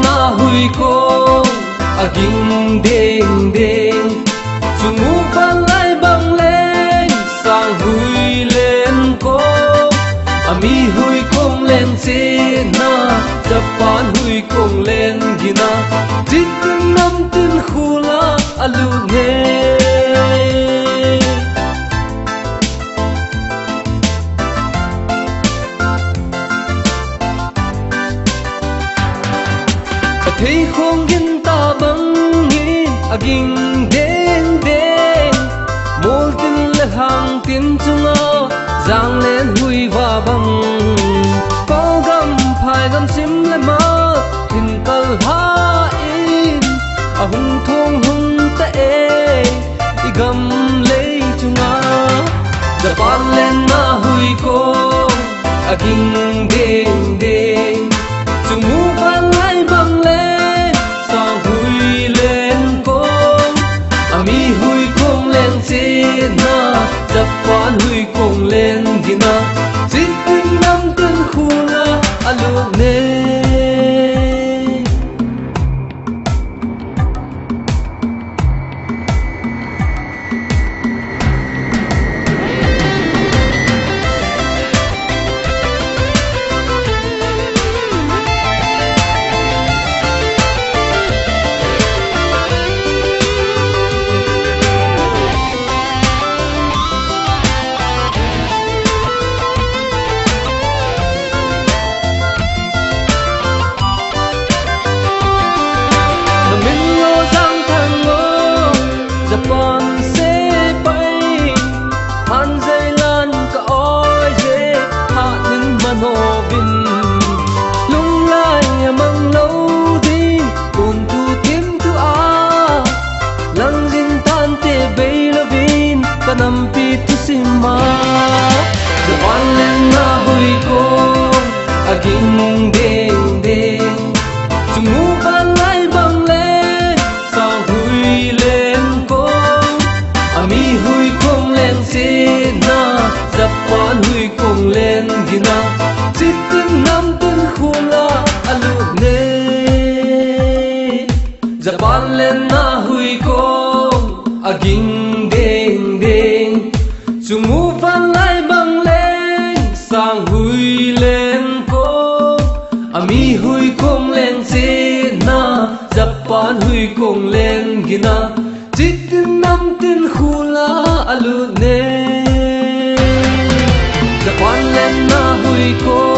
na hui ko aging ding ding chungu ban lai bang lên sang hui lên ko ami hui kong lên che na japan hui kong lên gina tin nam tin khula alu ne thấy không yên ta băng hin aging đen đen môi tin là hàng tin chung ao giang lên hui và băng có gam phải gam sim lên má tin cầu ha in à hung thong hung tệ gam lấy chung ao Japan lên na hui ko aging đen đen chung mu van lai băng lên sao hui lên con ami hui kong lên trên na Japan hui kong lên gina zin tin nam tin khula alu ne Japan sẽ bay han dây lan cả oi dễ hạ những màn hồ bình lung lai mang lâu đi buồn thu thêm thu a lăng dinh tan tê bay la vin kanam pi tu sima Japan lên na hui ko aging ding ding chung mu ban lai bang lên sao hui lên ami hui kong lên trên na Japan hui kong lên gina chitin nam tin khula alu ne Japan lên na hui kong aging ding ding chungu van lai bang lên sang hui lên ko ami hui kong lên trên na Japan hui kong lên gina chitin nam tin khula alu ne Japan lên na hui ko